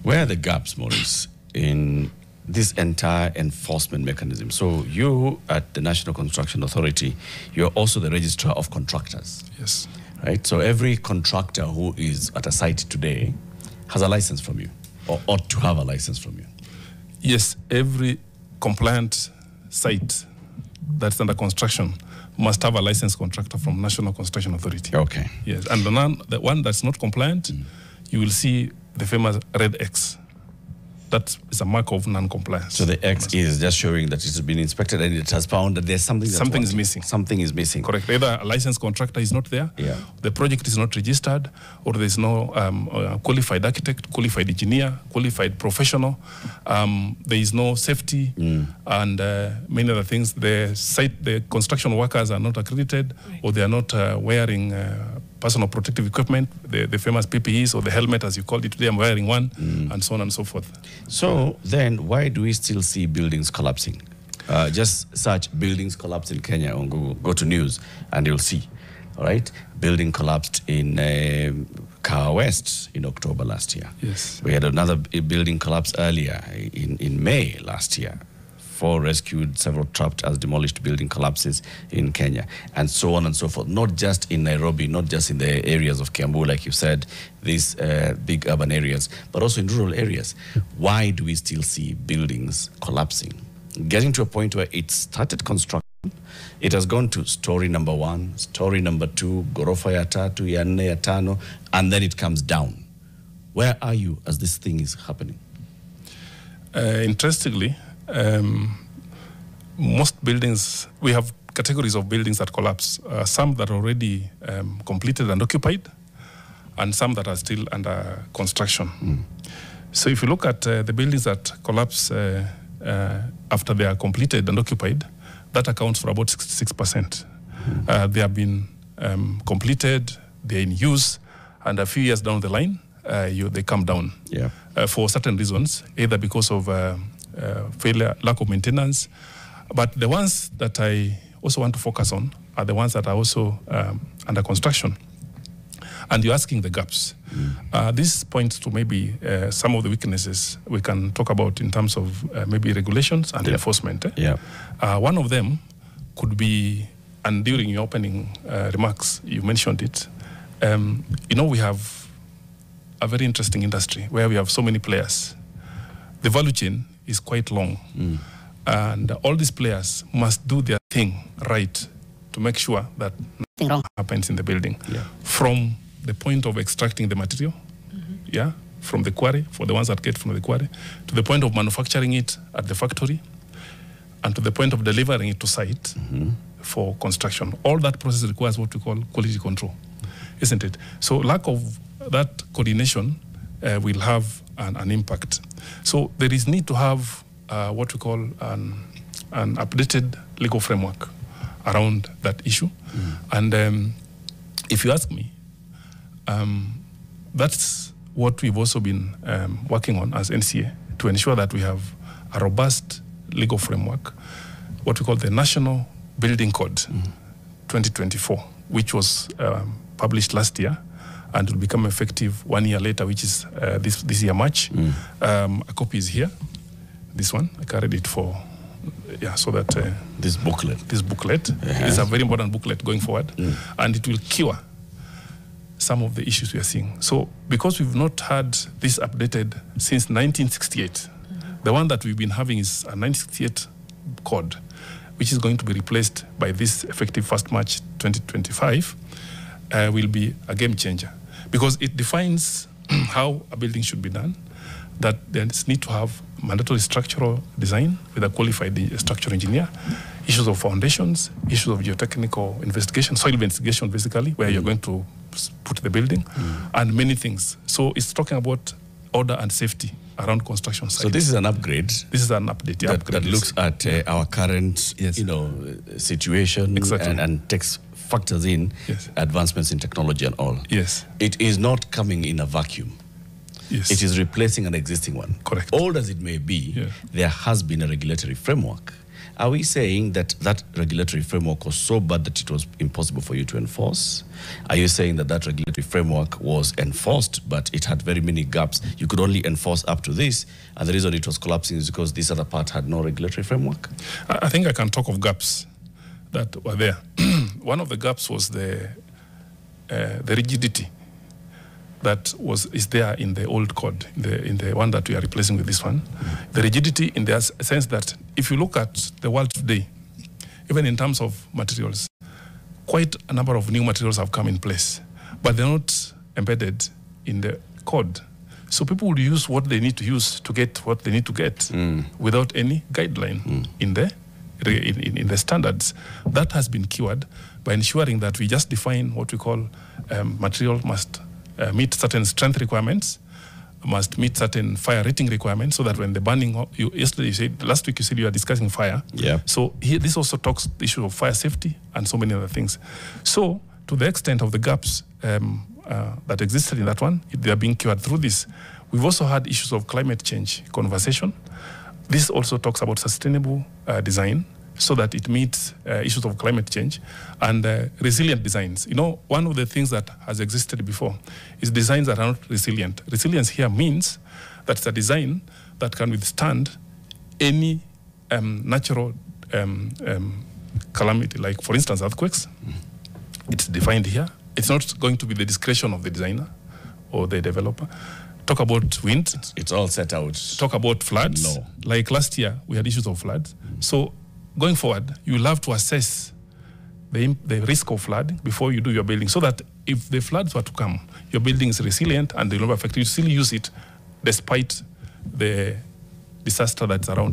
Where are the gaps, Maurice, in this entire enforcement mechanism? So you at the National Construction Authority, you're also the registrar of contractors. Yes. Right? So every contractor who is at a site today has a license from you, or ought to have a license from you. Yes, every compliant site that's under construction must have a licensed contractor from National Construction Authority. Okay. Yes, and the one that's not compliant, you will see the famous red X. That is a mark of non-compliance. So the X is just showing that it has been inspected and it has found that there's something is missing. Something is missing. Correct. Either a licensed contractor is not there, yeah, the project is not registered, or there's no qualified architect, qualified engineer, qualified professional. There is no safety, and many other things. The construction workers are not accredited, or they are not wearing personal protective equipment, the famous PPEs, or the helmet as you called it today. I'm wearing one, and so on and so forth. So then why do we still see buildings collapsing? Just search buildings collapsed in Kenya on Google, go to news, and you'll see. All right, building collapsed in Car West in October last year. Yes. We had another building collapse earlier in May last year. 4 rescued, several trapped as demolished building collapses in Kenya, and so on and so forth. Not just in Nairobi, not just in the areas of Kiambu, like you said, these big urban areas, but also in rural areas. Why do we still see buildings collapsing? Getting to a point where it started construction, it has gone to story number 1, story number 2, ghorofa ya tatu, ya nne, ya tano, and then it comes down. Where are you as this thing is happening? Interestingly, most buildings, we have categories of buildings that collapse. Some that are already completed and occupied, and some that are still under construction. So if you look at the buildings that collapse after they are completed and occupied, that accounts for about 66%. They have been completed, they're in use, and a few years down the line, they come down for certain reasons, either because of failure, lack of maintenance. But the ones that I also want to focus on are the ones that are also under construction. And you're asking the gaps. This points to maybe some of the weaknesses we can talk about in terms of maybe regulations and enforcement. One of them could be, and during your opening remarks, you mentioned it, we have a very interesting industry where we have so many players. The value chain is quite long. And all these players must do their thing right to make sure that nothing wrong happens in the building. From the point of extracting the material, from the quarry, for the ones that get from the quarry, to the point of manufacturing it at the factory, and to the point of delivering it to site for construction. All that process requires what we call quality control, isn't it? So lack of that coordination will have an impact. So there is need to have what we call an updated legal framework around that issue. And if you ask me, that's what we've also been working on as NCA, to ensure that we have a robust legal framework, what we call the National Building Code 2024, which was published last year and will become effective 1 year later, which is this year, March. A copy is here. This one, I carried it for, so that... This booklet. Is a very important booklet going forward. And it will cure some of the issues we are seeing. So, because we've not had this updated since 1968, the one that we've been having is a 1968 code, which is going to be replaced by this effective 1st March 2025, will be a game changer. Because it defines how a building should be done, that there's need to have mandatory structural design with a qualified structural engineer, issues of foundations, issues of geotechnical investigation, soil investigation basically, where you're going to put the building, and many things. So it's talking about order and safety around construction sites. So this is an upgrade. This is an update. That looks at our current, situation and takes factors in advancements in technology and all. It is not coming in a vacuum. It is replacing an existing one. Correct. Old as it may be, there has been a regulatory framework. Are we saying that that regulatory framework was so bad that it was impossible for you to enforce? Are you saying that that regulatory framework was enforced, but it had very many gaps? You could only enforce up to this, and the reason it was collapsing is because this other part had no regulatory framework? I think I can talk of gaps that were there. One of the gaps was the rigidity that is there in the old code, in the one that we are replacing with this one. The rigidity in the sense that if you look at the world today, even in terms of materials, quite a number of new materials have come in place, but they're not embedded in the code. So people will use what they need to use to get what they need to get without any guideline in the standards. That has been cured by ensuring that we just define what we call material must meet certain strength requirements, must meet certain fire rating requirements, so that when the burning, last week you said you are discussing fire. Yeah. So here, this also talks the issue of fire safety and so many other things. So to the extent of the gaps that existed in that one, they are being cured through this. We've also had issues of climate change conversation. This also talks about sustainable design, so that it meets issues of climate change and resilient designs. You know, one of the things that has existed before is designs that are not resilient. Resilience here means that it's a design that can withstand any natural calamity, like, for instance, earthquakes. It's defined here. It's not going to be the discretion of the designer or the developer. Talk about wind. It's all set out. Talk about floods. No. Like last year, we had issues of floods. So going forward, you will have to assess the risk of flood before you do your building, so that if the floods were to come, your building is resilient and they will not affect you. You still use it despite the disaster that's around.